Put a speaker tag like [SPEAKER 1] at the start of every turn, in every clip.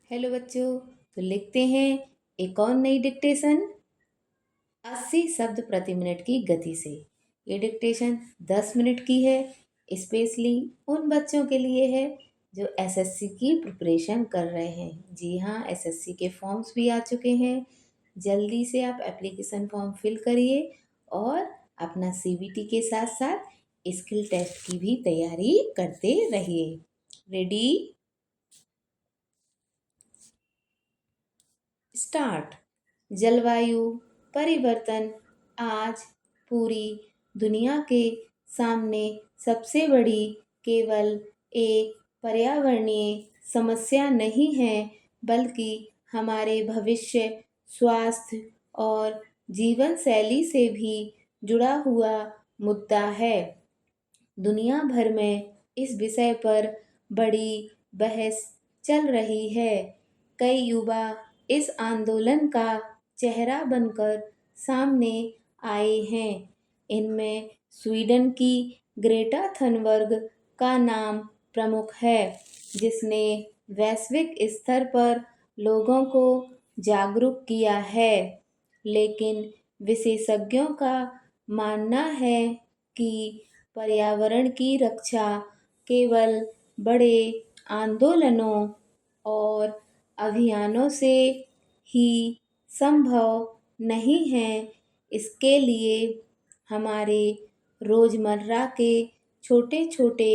[SPEAKER 1] Hello बच्चों। तो लिखते हैं एक और नई डिक्टेशन 80 शब्द प्रति मिनट की गति से। ये डिक्टेशन 10 मिनट की है। स्पेशली उन बच्चों के लिए है जो एसएससी की प्रिपरेशन कर रहे हैं। जी हाँ, एसएससी के फॉर्म्स भी आ चुके हैं। जल्दी से आप एप्लीकेशन फॉर्म फिल करिए और अपना सीबीटी के साथ साथ स्किल टेस्ट की भी तैयारी करते रहिए। Ready, start. जलवायु परिवर्तन आज पूरी दुनिया के सामने सबसे बड़ी केवल एक पर्यावरणीय समस्या नहीं है, बल्कि हमारे भविष्य, स्वास्थ्य और जीवन शैली से भी जुड़ा हुआ मुद्दा है। दुनिया भर में इस विषय पर बड़ी बहस चल रही है। कई युवा इस आंदोलन का चेहरा बनकर सामने आए हैं। इनमें स्वीडन की ग्रेटा थनबर्ग का नाम प्रमुख है, जिसने वैश्विक स्तर पर लोगों को जागरूक किया है। लेकिन विशेषज्ञों का मानना है कि पर्यावरण की रक्षा केवल बड़े आंदोलनों और अभियानों से ही संभव नहीं है। इसके लिए हमारे रोज़मर्रा के छोटे छोटे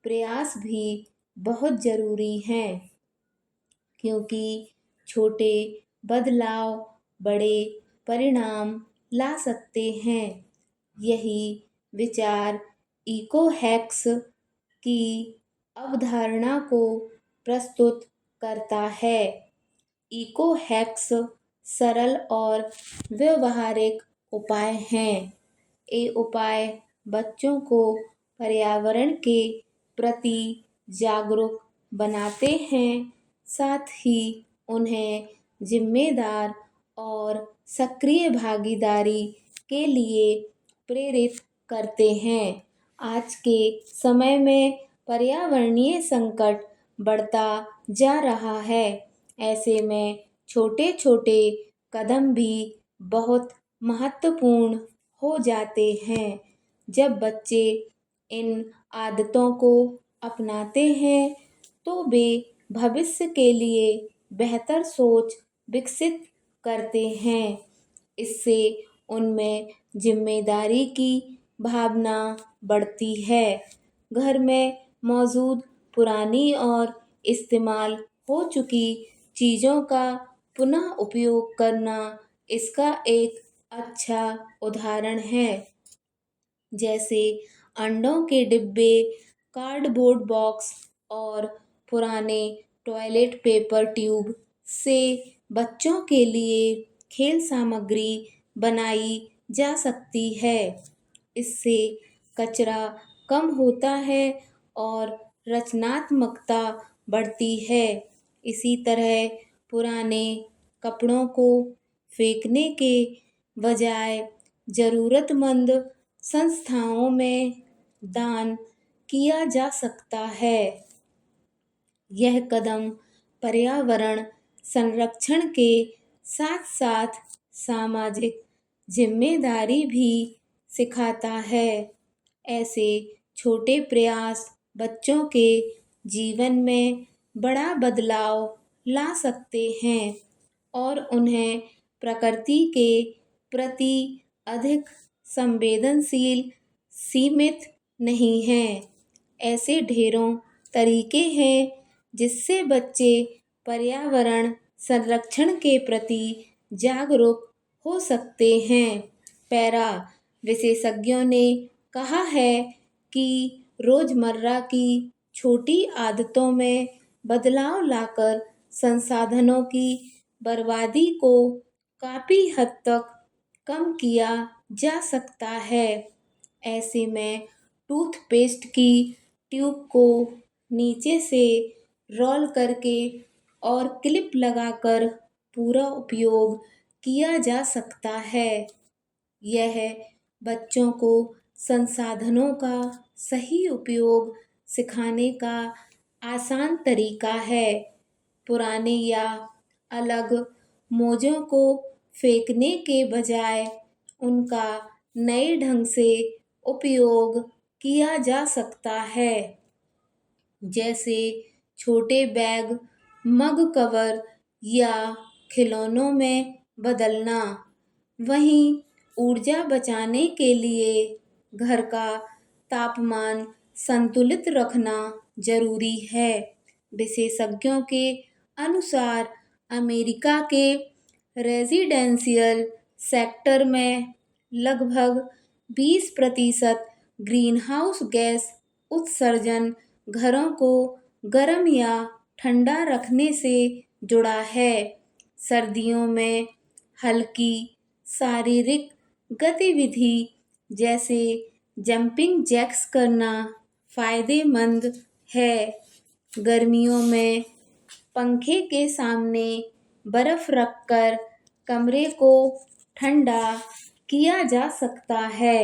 [SPEAKER 1] प्रयास भी बहुत ज़रूरी हैं, क्योंकि छोटे बदलाव बड़े परिणाम ला सकते हैं। यही विचार इको हैक्स की अवधारणा को प्रस्तुत करता है। इको हैक्स सरल और व्यवहारिक उपाय हैं। ये उपाय बच्चों को पर्यावरण के प्रति जागरूक बनाते हैं, साथ ही उन्हें जिम्मेदार और सक्रिय भागीदारी के लिए प्रेरित करते हैं। आज के समय में पर्यावरणीय संकट बढ़ता जा रहा है। ऐसे में छोटे छोटे कदम भी बहुत महत्वपूर्ण हो जाते हैं। जब बच्चे इन आदतों को अपनाते हैं तो वे भविष्य के लिए बेहतर सोच विकसित करते हैं। इससे उनमें जिम्मेदारी की भावना बढ़ती है। घर में मौजूद पुरानी और इस्तेमाल हो चुकी चीज़ों का पुनः उपयोग करना इसका एक अच्छा उदाहरण है। जैसे अंडों के डिब्बे, कार्डबोर्ड बॉक्स और पुराने टॉयलेट पेपर ट्यूब से बच्चों के लिए खेल सामग्री बनाई जा सकती है। इससे कचरा कम होता है और रचनात्मकता बढ़ती है। इसी तरह पुराने कपड़ों को फेंकने के बजाय ज़रूरतमंद संस्थाओं में दान किया जा सकता है। यह कदम पर्यावरण संरक्षण के साथ साथ सामाजिक जिम्मेदारी भी सिखाता है। ऐसे छोटे प्रयास बच्चों के जीवन में बड़ा बदलाव ला सकते हैं और उन्हें प्रकृति के प्रति अधिक संवेदनशील सीमित नहीं हैं। ऐसे ढेरों तरीके हैं जिससे बच्चे पर्यावरण संरक्षण के प्रति जागरूक हो सकते हैं। पैरा विशेषज्ञों ने कहा है कि रोजमर्रा की छोटी आदतों में बदलाव लाकर संसाधनों की बर्बादी को काफ़ी हद तक कम किया जा सकता है। ऐसे में टूथपेस्ट की ट्यूब को नीचे से रोल करके और क्लिप लगाकर पूरा उपयोग किया जा सकता है। यह बच्चों को संसाधनों का सही उपयोग सिखाने का आसान तरीका है। पुराने या अलग मोजों को फेंकने के बजाय उनका नए ढंग से उपयोग किया जा सकता है, जैसे छोटे बैग, मग कवर या खिलौनों में बदलना। वहीं ऊर्जा बचाने के लिए घर का तापमान संतुलित रखना जरूरी है। विशेषज्ञों के अनुसार अमेरिका के रेजिडेंशियल सेक्टर में लगभग 20% ग्रीनहाउस गैस उत्सर्जन घरों को गर्म या ठंडा रखने से जुड़ा है। सर्दियों में हल्की शारीरिक गतिविधि जैसे जंपिंग जैक्स करना फायदेमंद है। गर्मियों में पंखे के सामने बर्फ रखकर कमरे को ठंडा किया जा सकता है।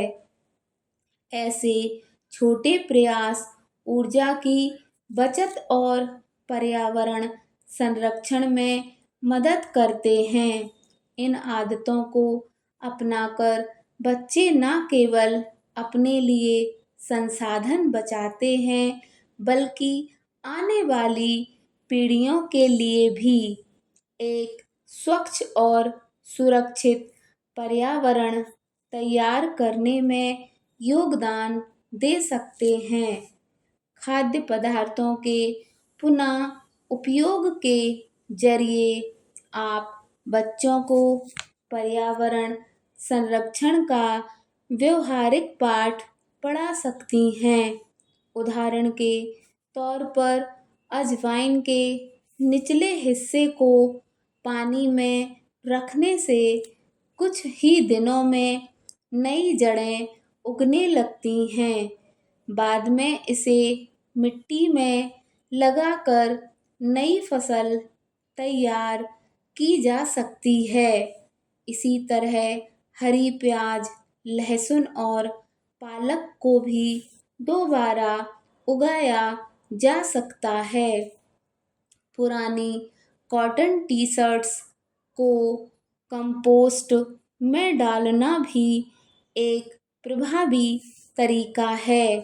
[SPEAKER 1] ऐसे छोटे प्रयास ऊर्जा की बचत और पर्यावरण संरक्षण में मदद करते हैं। इन आदतों को अपनाकर बच्चे न केवल अपने लिए संसाधन बचाते हैं, बल्कि आने वाली पीढ़ियों के लिए भी एक स्वच्छ और सुरक्षित पर्यावरण तैयार करने में योगदान दे सकते हैं। खाद्य पदार्थों के पुनः उपयोग के जरिए आप बच्चों को पर्यावरण संरक्षण का व्यवहारिक पाठ पढ़ा सकती हैं। उदाहरण के तौर पर अजवाइन के निचले हिस्से को पानी में रखने से कुछ ही दिनों में नई जड़ें उगने लगती हैं। बाद में इसे मिट्टी में लगाकर नई फसल तैयार की जा सकती है। इसी तरह हरी प्याज, लहसुन और पालक को भी दोबारा उगाया जा सकता है। पुरानी कॉटन टी शर्ट्स को कंपोस्ट में डालना भी एक प्रभावी तरीका है।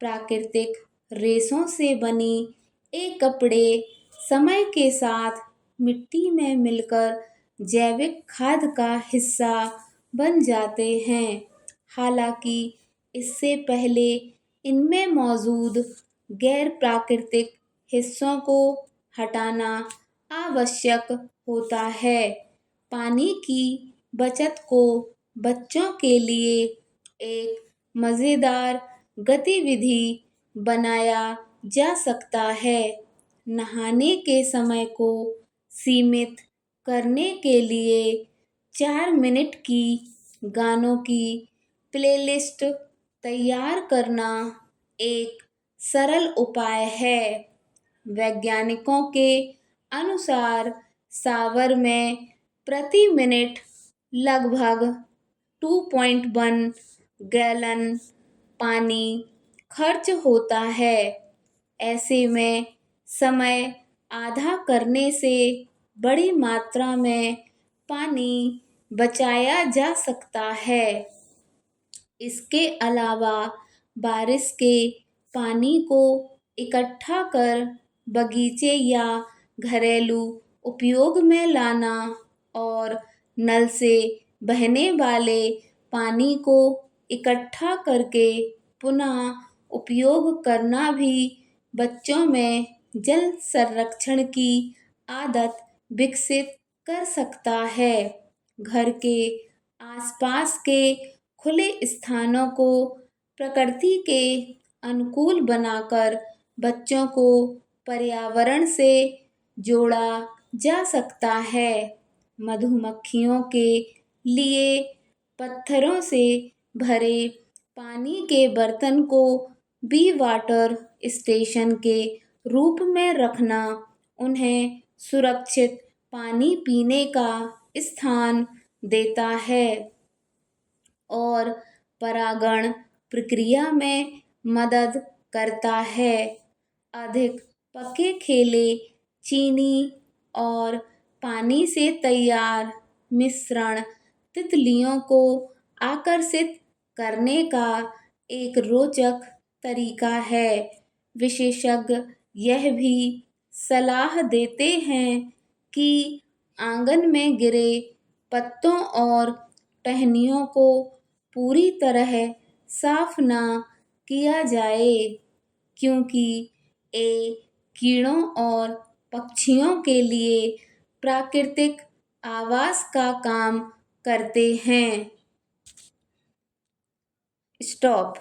[SPEAKER 1] प्राकृतिक रेशों से बनी ये कपड़े समय के साथ मिट्टी में मिलकर जैविक खाद का हिस्सा बन जाते हैं। हालांकि इससे पहले इनमें मौजूद गैर प्राकृतिक हिस्सों को हटाना आवश्यक होता है। पानी की बचत को बच्चों के लिए एक मज़ेदार गतिविधि बनाया जा सकता है। नहाने के समय को सीमित करने के लिए 4 मिनट की गानों की प्लेलिस्ट तैयार करना एक सरल उपाय है। वैज्ञानिकों के अनुसार शावर में प्रति मिनट लगभग 2.1 गैलन पानी खर्च होता है। ऐसे में समय आधा करने से बड़ी मात्रा में पानी बचाया जा सकता है। इसके अलावा बारिश के पानी को इकट्ठा कर बगीचे या घरेलू उपयोग में लाना और नल से बहने वाले पानी को इकट्ठा करके पुनः उपयोग करना भी बच्चों में जल संरक्षण की आदत विकसित कर सकता है। घर के आसपास के खुले स्थानों को प्रकृति के अनुकूल बनाकर बच्चों को पर्यावरण से जोड़ा जा सकता है। मधुमक्खियों के लिए पत्थरों से भरे पानी के बर्तन को बी वाटर स्टेशन के रूप में रखना उन्हें सुरक्षित पानी पीने का स्थान देता है और परागण प्रक्रिया में मदद करता है। अधिक पके खेले चीनी और पानी से तैयार मिश्रण तितलियों को आकर्षित करने का एक रोचक तरीका है। विशेषज्ञ यह भी सलाह देते हैं कि आंगन में गिरे पत्तों और टहनियों को पूरी तरह साफ ना किया जाए, क्योंकि ये कीड़ों और पक्षियों के लिए प्राकृतिक आवास का काम करते हैं। स्टॉप।